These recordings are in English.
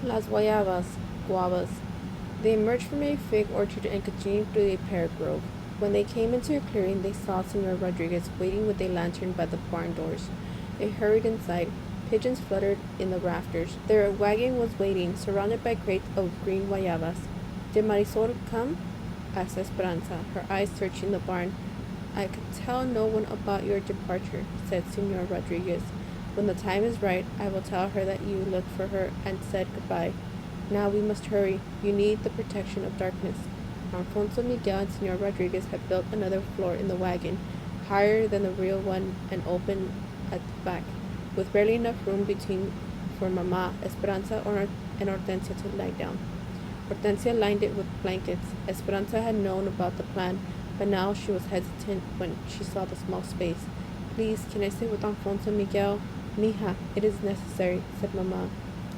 Las Guayabas, Guavas. They emerged from a fig orchard and continued through a pear grove. When they came into a clearing, they saw Senor Rodriguez waiting with a lantern by the barn doors. They hurried inside. Pigeons fluttered in the rafters. Their wagon was waiting, surrounded by crates of green guayabas. Did Marisol come? Asked Esperanza, her eyes searching the barn. I could tell no one about your departure, said Senor Rodriguez. When the time is right, I will tell her that you looked for her and said goodbye. Now we must hurry. You need the protection of darkness. Alfonso, Miguel, and Senor Rodriguez had built another floor in the wagon, higher than the real one and open at the back, with barely enough room between for Mama, Esperanza, and Hortensia to lie down. Hortensia lined it with blankets. Esperanza had known about the plan, but now she was hesitant when she saw the small space. Please, can I sit with Alfonso, Miguel? Mija, it is necessary, said Mama.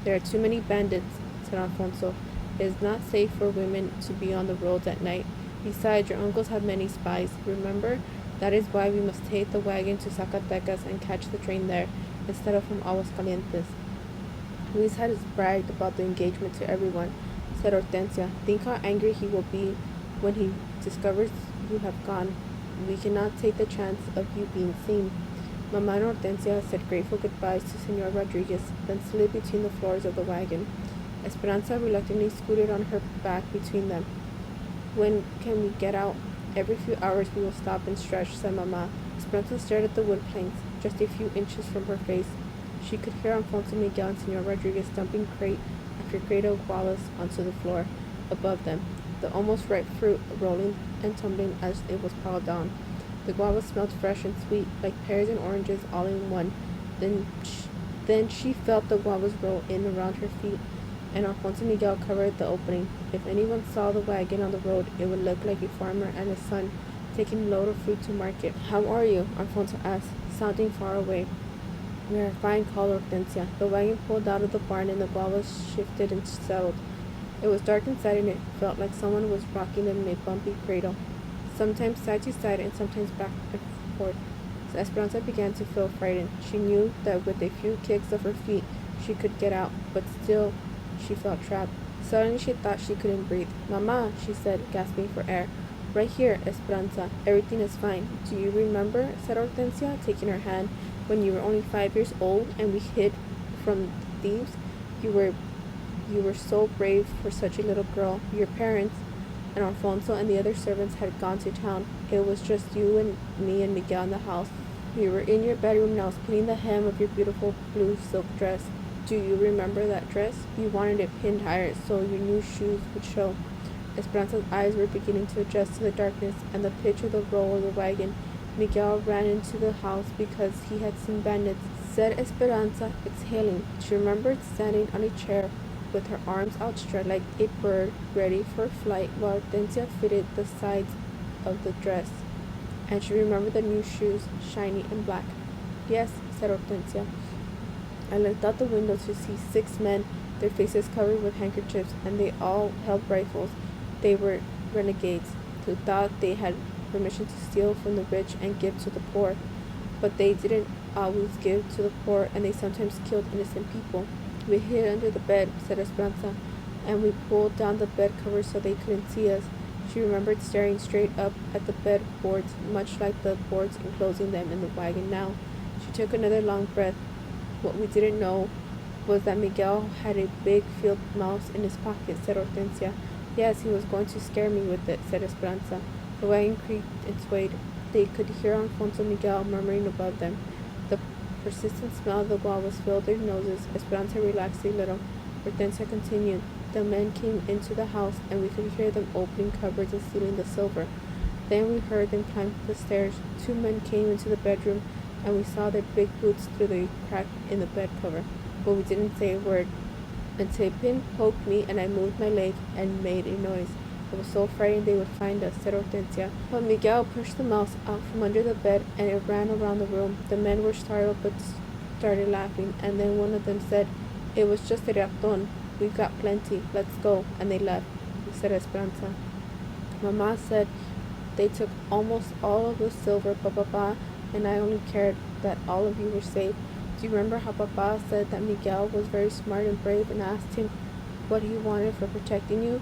There are too many bandits, said Alfonso. It is not safe for women to be on the roads at night. Besides, your uncles have many spies. Remember? That is why we must take the wagon to Zacatecas and catch the train there, instead of from Aguascalientes. Luis has bragged about the engagement to everyone, said Hortensia. Think how angry he will be when he discovers you have gone. We cannot take the chance of you being seen. Mamá and Hortensia said grateful goodbyes to Senor Rodriguez, then slid between the floors of the wagon. Esperanza reluctantly scooted on her back between them. When can we get out? Every few hours we will stop and stretch, said Mamá. Esperanza stared at the wood planks, just a few inches from her face. She could hear Alfonso, Miguel, and Senor Rodriguez dumping crate after crate of guavas onto the floor above them, the almost ripe fruit rolling and tumbling as it was piled down. The guavas smelled fresh and sweet, like pears and oranges all in one. Then she felt the guavas roll in around her feet, and Alfonso Miguel covered the opening. If anyone saw the wagon on the road, it would look like a farmer and his son taking a load of fruit to market. How are you? Alfonso asked, sounding far away. We are fine, called Hortensia. The wagon pulled out of the barn and the guavas shifted and settled. It was dark inside and it felt like someone was rocking them in a bumpy cradle, sometimes side to side and sometimes back and forth. So Esperanza began to feel frightened. She knew that with a few kicks of her feet she could get out, but still she felt trapped. Suddenly she thought she couldn't breathe. Mama, she said, gasping for air. Right here, Esperanza. Everything is fine. Do you remember, said Hortensia, taking her hand, when you were only 5 years old and we hid from thieves? You were so brave for such a little girl. Your parents and Alfonso and the other servants had gone to town. It was just you and me and Miguel in the house. We were in your bedroom and I was pinning the hem of your beautiful blue silk dress. Do you remember that dress? You wanted it pinned higher so your new shoes would show. Esperanza's eyes were beginning to adjust to the darkness and the pitch of the roll of the wagon. Miguel ran into the house because he had seen bandits, said Esperanza, exhaling. She remembered standing on a chair with her arms outstretched like a bird ready for flight while Hortensia fitted the sides of the dress. And she remembered the new shoes, shiny and black. Yes, said Hortensia. I looked out the window to see 6 men, their faces covered with handkerchiefs, and they all held rifles. They were renegades, who thought they had permission to steal from the rich and give to the poor. But they didn't always give to the poor, and they sometimes killed innocent people. We hid under the bed, said Esperanza, and we pulled down the bed covers so they couldn't see us. She remembered staring straight up at the bed boards, much like the boards enclosing them in the wagon now. She took another long breath. What we didn't know was that Miguel had a big field mouse in his pocket, said Hortensia. Yes, he was going to scare me with it, said Esperanza. The wagon creaked and swayed. They could hear Alfonso Miguel murmuring above them. The persistent smell of the guavas filled their noses. Esperanza relaxed a little. Hortensia continued. The men came into the house, and we could hear them opening cupboards and stealing the silver. Then we heard them climb the stairs. 2 men came into the bedroom, and we saw their big boots through the crack in the bed cover. But we didn't say a word. Until a pin poked me, and I moved my leg and made a noise. I was so frightened they would find us, said Hortensia. But Miguel pushed the mouse out from under the bed, and it ran around the room. The men were startled but started laughing, and then one of them said, It was just a raton. We've got plenty. Let's go. And they left, said Esperanza. Mama said they took almost all of the silver, but Papa and I only cared that all of you were safe. Do you remember how Papa said that Miguel was very smart and brave and asked him what he wanted for protecting you,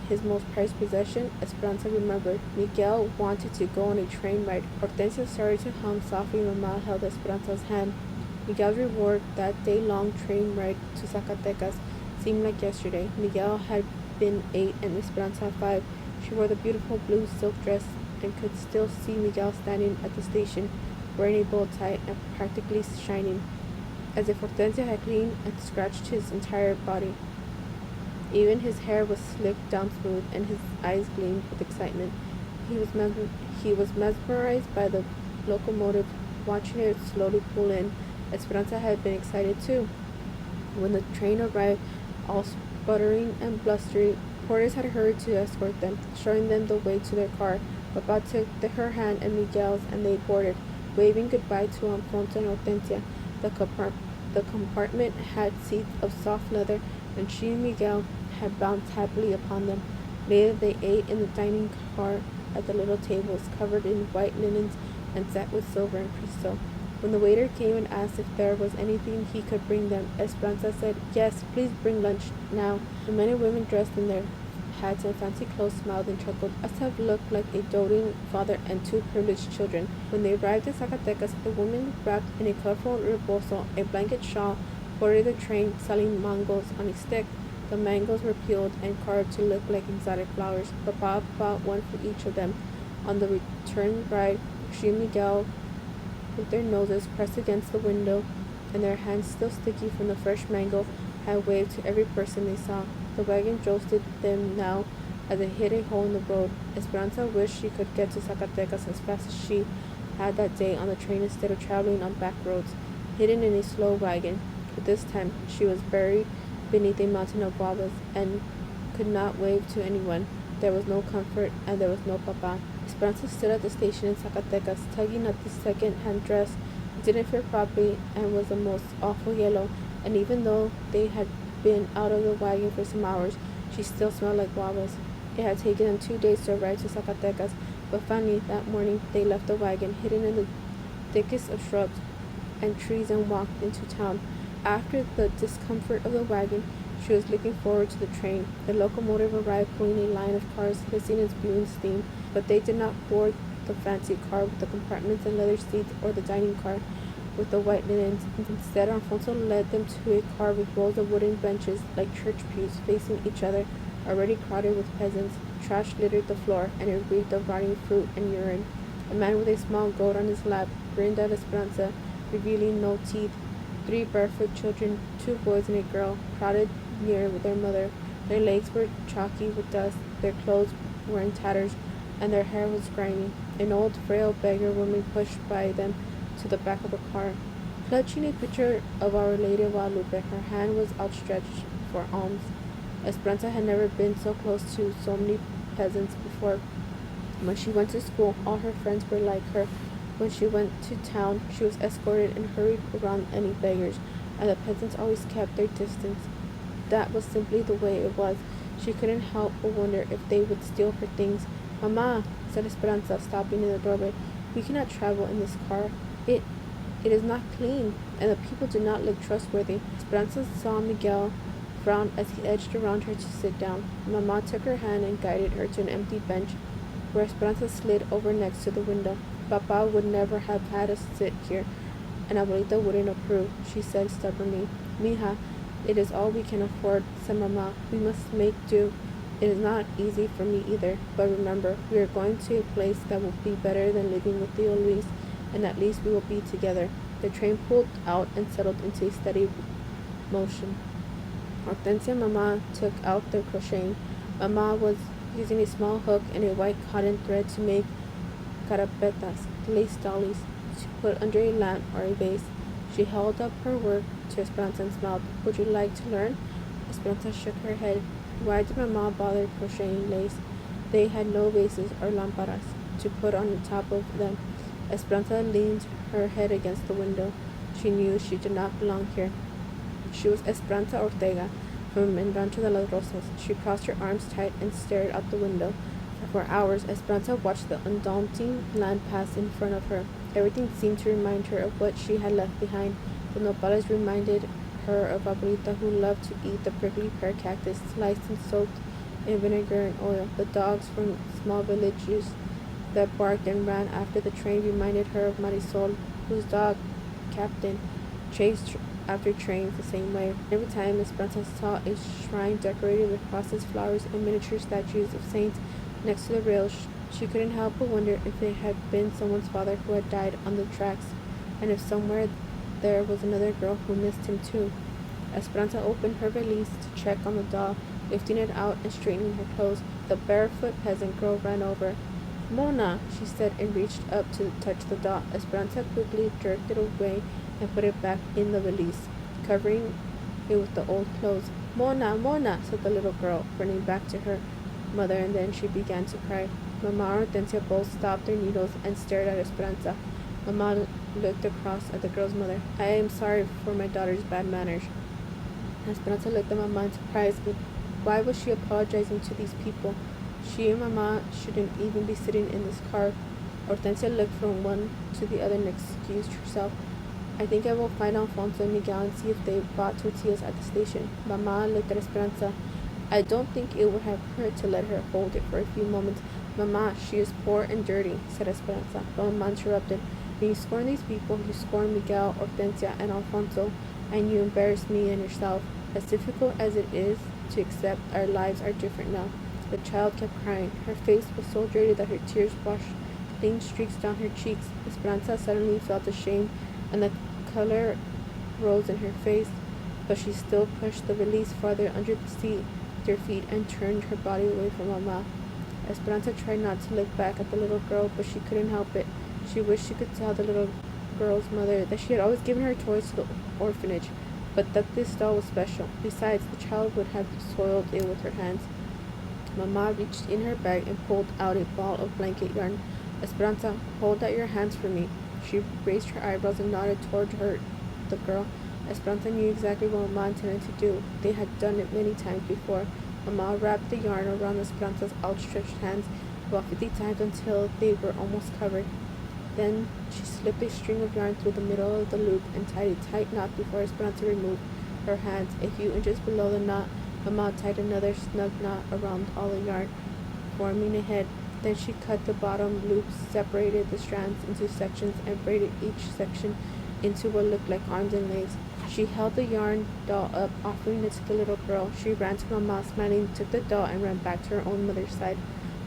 his most prized possession. Esperanza remembered. Miguel wanted to go on a train ride. Hortensia started to hum softly. Mama held Esperanza's hand. Miguel's reward, that day-long train ride to Zacatecas, seemed like yesterday. Miguel had been 8 and Esperanza 5. She wore the beautiful blue silk dress and could still see Miguel standing at the station, wearing a bow tie and practically shining, as if Hortensia had cleaned and scratched his entire body. Even his hair was slicked down smooth, and his eyes gleamed with excitement. He was mesmerized by the locomotive, watching it slowly pull in. Esperanza had been excited too. When the train arrived, all sputtering and blustery, porters had hurried to escort them, showing them the way to their car. Papa took her hand and Miguel's, and they boarded, waving goodbye to Alfonso and Hortensia. The compartment had seats of soft leather, and she and Miguel had bounced happily upon them. Later they ate in the dining car at the little tables covered in white linens and set with silver and crystal. When the waiter came and asked if there was anything he could bring them, Esperanza said, "Yes, please bring lunch now." The men and women dressed in their hats and fancy clothes smiled and chuckled. Must have looked like a doting father and 2 privileged children. When they arrived in Zacatecas, a woman wrapped in a colorful rebozo, a blanket shawl, boarded the train selling mangoes on a stick. The mangoes were peeled and carved to look like exotic flowers. Papa bought one for each of them. On the return ride, she and Miguel, with their noses pressed against the window and their hands still sticky from the fresh mango, had waved to every person they saw. The wagon jostled them now as it hit a hole in the road. Esperanza wished she could get to Zacatecas as fast as she had that day on the train instead of traveling on back roads, hidden in a slow wagon. But this time she was buried beneath a mountain of guavas and could not wave to anyone. There was no comfort, and there was no papa. Esperanza stood at the station in Zacatecas, tugging at the second-hand dress. It didn't fit properly and was the most awful yellow, and even though they had been out of the wagon for some hours, she still smelled like guavas. It had taken them 2 days to arrive to Zacatecas, but finally, that morning, they left the wagon, hidden in the thickest of shrubs and trees, and walked into town. After the discomfort of the wagon, she was looking forward to the train. The locomotive arrived, pulling a line of cars, hissing and spewing steam, but they did not board the fancy car with the compartments and leather seats, or the dining car with the white linens. Instead, Alfonso led them to a car with rows of wooden benches like church pews facing each other, already crowded with peasants. Trash littered the floor, and it reeked of rotting fruit and urine. A man with a small goat on his lap grinned at Esperanza, revealing no teeth. 3 barefoot children, 2 boys and a girl, crowded near their mother. Their legs were chalky with dust, their clothes were in tatters, and their hair was grimy. An old, frail beggar woman pushed by them to the back of the car, clutching a picture of Our Lady of Guadalupe. Her hand was outstretched for alms. Esperanza had never been so close to so many peasants before. When she went to school, all her friends were like her. When she went to town, she was escorted and hurried around any beggars, and the peasants always kept their distance. That was simply the way it was. She couldn't help but wonder if they would steal her things. "Mama," said Esperanza, stopping in the doorway, "we cannot travel in this car. It is not clean, and the people do not look trustworthy." Esperanza saw Miguel frown as he edged around her to sit down. Mama took her hand and guided her to an empty bench, where Esperanza slid over next to the window. "Papa would never have had us sit here, and Abuelita wouldn't approve," she said stubbornly. "Mija, it is all we can afford," said Mama. "We must make do. It is not easy for me either, but remember, we are going to a place that will be better than living with Tio Luis, and at least we will be together." The train pulled out and settled into a steady motion. Hortensia and Mama took out their crocheting. Mama was using a small hook and a white cotton thread to make carapetas, lace dollies, to put under a lamp or a vase. She held up her work to Esperanza and smiled. "Would you like to learn?" Esperanza shook her head. Why did Mama bother crocheting lace? They had no vases or lamparas to put on the top of them. Esperanza leaned her head against the window. She knew she did not belong here. She was Esperanza Ortega from El Rancho de las Rosas. She crossed her arms tight and stared out the window. For hours, Esperanza watched the undaunting land pass in front of her. Everything seemed to remind her of what she had left behind. The nopales reminded her of Abuelita, who loved to eat the prickly pear cactus sliced and soaked in vinegar and oil. The dogs from small villages that barked and ran after the train reminded her of Marisol, whose dog, Captain, chased after trains the same way. Every time Esperanza saw a shrine decorated with crosses, flowers, and miniature statues of saints next to the rails, she couldn't help but wonder if it had been someone's father who had died on the tracks, and if somewhere there was another girl who missed him too. Esperanza opened her valise to check on the doll, lifting it out and straightening her clothes. The barefoot peasant girl ran over. Mona, she said, and reached up to touch the doll. Esperanza quickly jerked it away and put it back in the valise, covering it with the old clothes. Mona, Mona, said the little girl, running back to her mother, and then she began to cry. Mama and Hortensia both stopped their needles and stared at Esperanza. Mama looked across at the girl's mother. I am sorry for my daughter's bad manners. Esperanza looked at Mama in surprise. Why was she apologizing to these people? She and Mama shouldn't even be sitting in this car. Hortensia looked from one to the other and excused herself. I think I will find Alfonso and Miguel and see if they bought tortillas at the station. Mama looked at Esperanza. I don't think it would have hurt to let her hold it for a few moments. Mama, she is poor and dirty, said Esperanza. But Mama interrupted. When you scorn these people, you scorn Miguel, Hortensia, and Alfonso, and you embarrass me and yourself. As difficult as it is to accept, our lives are different now. The child kept crying. Her face was so dirty that her tears washed clean streaks down her cheeks. Esperanza suddenly felt ashamed, and the color rose in her face, but she still pushed the valise farther under the seat, their feet, and turned her body away from Mama. Esperanza tried not to look back at the little girl, but she couldn't help it. She wished she could tell the little girl's mother that she had always given her toys to the orphanage, but that this doll was special. Besides, the child would have soiled it with her hands. Mama reached in her bag and pulled out a ball of blanket yarn. Esperanza, hold out your hands for me. She raised her eyebrows and nodded toward the girl. Esperanza knew exactly what Mama intended to do. They had done it many times before. Mama wrapped the yarn around Esperanza's outstretched hands about 50 times until they were almost covered. Then she slipped a string of yarn through the middle of the loop and tied a tight knot before Esperanza removed her hands. A few inches below the knot, Mama tied another snug knot around all the yarn, forming a head. Then she cut the bottom loops, separated the strands into sections, and braided each section into what looked like arms and legs. She held the yarn doll up, offering it to the little girl. She ran to Mama, smiling, took the doll, and ran back to her own mother's side.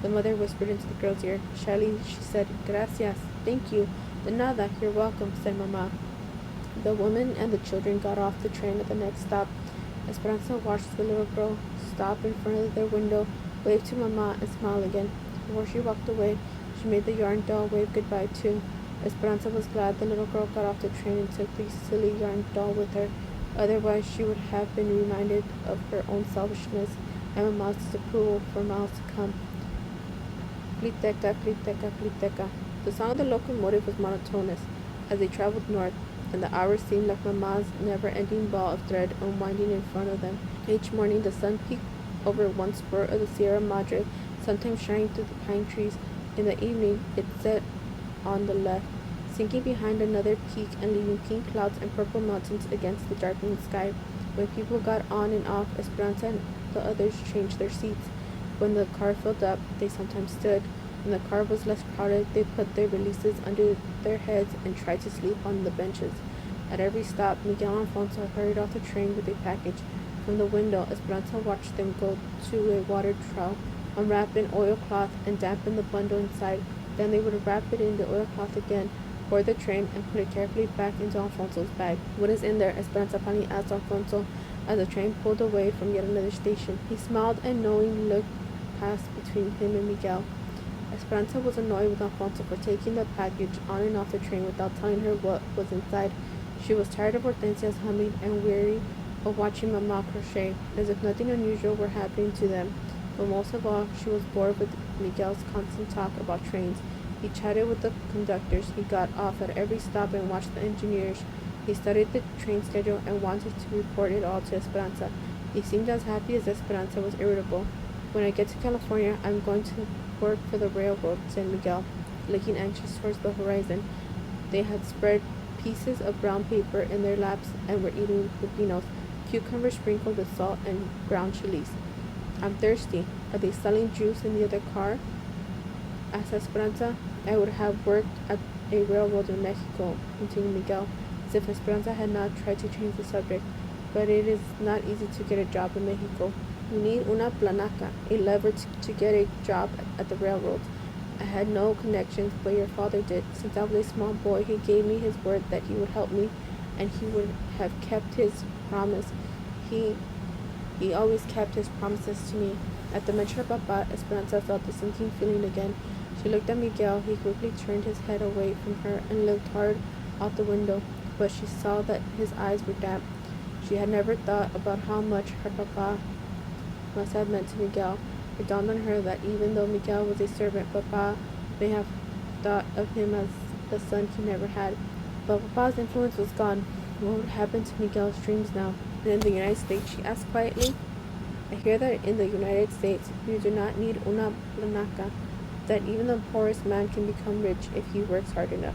The mother whispered into the girl's ear. Shyly, she said, Gracias, thank you. De nada, you're welcome, said Mama. The woman and the children got off the train at the next stop. Esperanza watched the little girl stop in front of their window, wave to Mama, and smile again. Before she walked away, she made the yarn doll wave goodbye too. Esperanza was glad the little girl got off the train and took the silly yarn doll with her. Otherwise, she would have been reminded of her own selfishness and Mama's disapproval for miles to come. Pliteca, pliteca, pliteca. The sound of the locomotive was monotonous as they traveled north, and the hours seemed like Mama's never-ending ball of thread unwinding in front of them. Each morning, the sun peeked over one spur of the Sierra Madre, sometimes shining through the pine trees. In the evening, it set on the left, sinking behind another peak and leaving pink clouds and purple mountains against the darkening sky. When people got on and off, Esperanza and the others changed their seats. When the car filled up, they sometimes stood. When the car was less crowded, they put their valises under their heads and tried to sleep on the benches. At every stop, Miguel and Alfonso hurried off the train with a package. From the window, Esperanza watched them go to a water trough, unwrap an oilcloth, and dampen the bundle inside. Then they would wrap it in the oilcloth again, board the train, and put it carefully back into Alfonso's bag. What is in there? Esperanza finally asked Alfonso as the train pulled away from yet another station. He smiled and knowing looked passed between him and Miguel. Esperanza was annoyed with Alfonso for taking the package on and off the train without telling her what was inside. She was tired of Hortensia's humming and weary of watching Mama crochet, as if nothing unusual were happening to them. But most of all, she was bored with Miguel's constant talk about trains. He chatted with the conductors. He got off at every stop and watched the engineers. He studied the train schedule and wanted to report it all to Esperanza. He seemed as happy as Esperanza was irritable. When I get to California, I'm going to work for the railroad, said Miguel, looking anxious towards the horizon. They had spread pieces of brown paper in their laps and were eating pepinos, cucumbers sprinkled with salt, and ground chilies. I'm thirsty. Are they selling juice in the other car? Asked Esperanza. I would have worked at a railroad in Mexico, continued Miguel, as if Esperanza had not tried to change the subject. But it is not easy to get a job in Mexico. You need una planaca, a lever to get a job at the railroad. I had no connections, but your father did. Since I was a small boy, he gave me his word that he would help me, and he would have kept his promise. He always kept his promises to me. At the mention of Papa, Esperanza felt the sinking feeling again. She looked at Miguel. He quickly turned his head away from her and looked hard out the window, but she saw that his eyes were damp. She had never thought about how much her Papa must have meant to Miguel. It dawned on her that even though Miguel was a servant, Papa may have thought of him as the son he never had. But Papa's influence was gone. What would happen to Miguel's dreams now? And in the United States, she asked quietly, I hear that in the United States, you do not need una planaca, that even the poorest man can become rich if he works hard enough.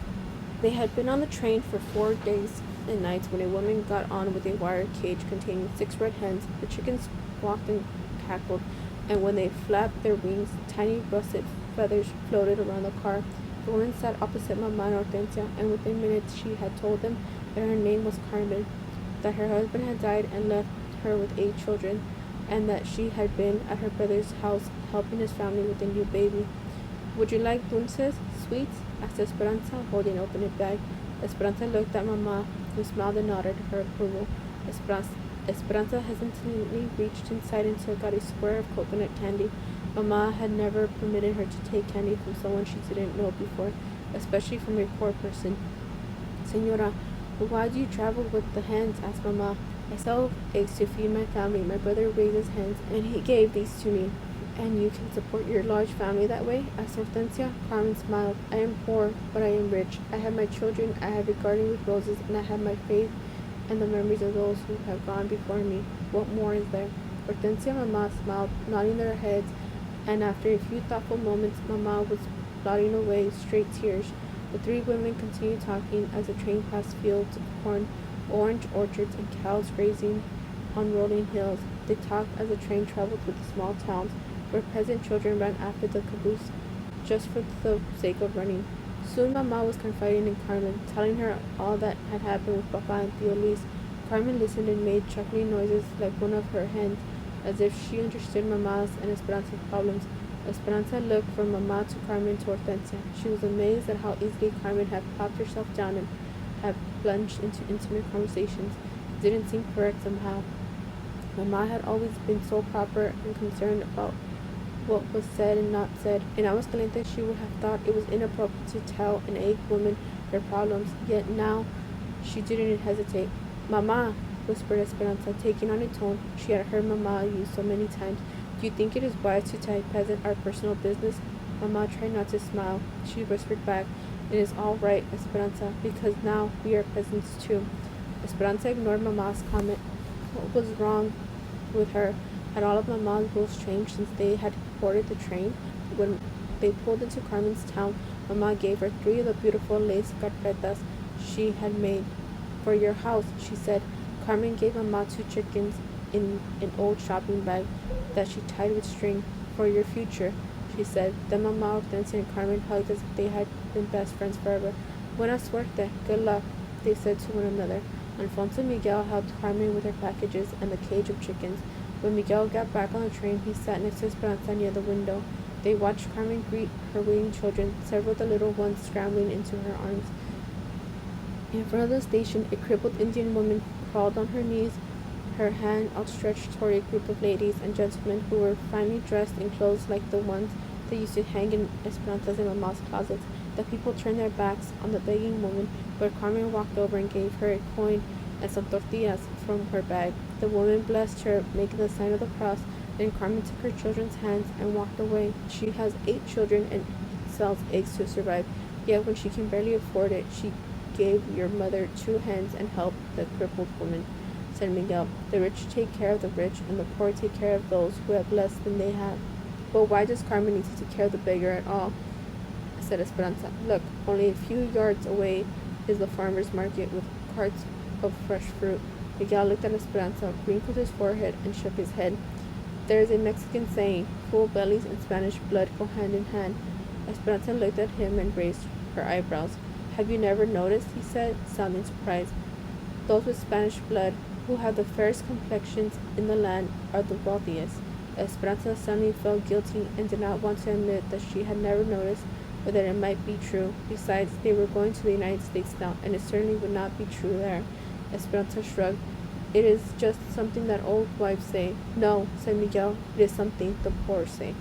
They had been on the train for 4 days and nights when a woman got on with a wire cage containing 6 red hens. The chickens squawked and cackled, and when they flapped their wings, tiny russet feathers floated around the car. The woman sat opposite Mamá and Hortensia, and within minutes she had told them that her name was Carmen, that her husband had died and left her with 8 children, and that she had been at her brother's house helping his family with a new baby. Would you like dulces, sweets? Asked Esperanza, holding open a bag. Esperanza looked at Mamá, who smiled and nodded her approval. Esperanza hesitantly reached inside and got a square of coconut candy. Mamá had never permitted her to take candy from someone she didn't know before, especially from a poor person. Señora, why do you travel with the hens? Asked Mamá. I sell eggs to feed my family. My brother raises hens, and he gave these to me. And you can support your large family that way? Asked Hortensia. Carmen smiled. I am poor, but I am rich. I have my children, I have a garden with roses, and I have my faith and the memories of those who have gone before me. What more is there? Hortensia and Mamá smiled, nodding their heads, and after a few thoughtful moments, Mamá was blotting away straight tears. The 3 women continued talking as the train passed fields of corn, orange orchards, and cows grazing on rolling hills. They talked as the train traveled through the small towns, where peasant children ran after the caboose just for the sake of running. Soon Mamá was confiding in Carmen, telling her all that had happened with Papa and Tio Luis. Carmen listened and made chuckling noises like one of her hens, as if she understood Mamã's and Esperanza's problems. Esperanza looked from Mamá to Carmen to Hortensia. She was amazed at how easily Carmen had plopped herself down and had plunged into intimate conversations. It didn't seem correct somehow. Mamá had always been so proper and concerned about what was said and not said. In Aguascalientes, she would have thought it was inappropriate to tell an egg woman her problems, yet now she didn't hesitate. Mamá, whispered Esperanza, taking on a tone she had heard Mamá use so many times. Do you think it is wise to tell a peasant our personal business? Mamá tried not to smile. She whispered back, It is all right, Esperanza, because now we are peasants too. Esperanza ignored Mamã's comment. What was wrong with her? Had all of Mamã's rules changed since they had boarded the train? When they pulled into Carmen's town, Mamá gave her 3 of the beautiful lace carpetas she had made. For your house, she said. Carmen gave Mamá 2 chickens in an old shopping bag that she tied with string. For your future, she said. Then Mamá, Hortensia, and Carmen hugged as if they had been best friends forever. Buena suerte, good luck, they said to one another. Alfonso and Miguel helped Carmen with her packages and the cage of chickens. When Miguel got back on the train, he sat next to Esperanza near the window. They watched Carmen greet her waiting children, several of the little ones scrambling into her arms. In front of the station, a crippled Indian woman crawled on her knees, her hand outstretched toward a group of ladies and gentlemen who were finely dressed in clothes like the ones that used to hang in Esperanza's and Mamã's closets. The people turned their backs on the begging woman, but Carmen walked over and gave her a coin and some tortillas from her bag. The woman blessed her, making the sign of the cross. Then Carmen took her children's hands and walked away. She has 8 children and sells eggs to survive. Yet when she can barely afford it, she gave your mother 2 hens and helped the crippled woman, said Miguel. The rich take care of the rich, and the poor take care of those who have less than they have. But why does Carmen need to take care of the beggar at all? Said Esperanza. Look, only a few yards away is the farmer's market with carts of fresh fruit. Miguel looked at Esperanza, wrinkled his forehead, and shook his head. There is a Mexican saying, full bellies and Spanish blood go hand in hand. Esperanza looked at him and raised her eyebrows. Have you never noticed, he said, sounding surprised. Those with Spanish blood, who have the fairest complexions in the land, are the wealthiest. Esperanza suddenly felt guilty and did not want to admit that she had never noticed, or that it might be true. Besides, they were going to the United States now, and it certainly would not be true there. Esperanza shrugged. It is just something that old wives say. No, said Miguel, it is something the poor say.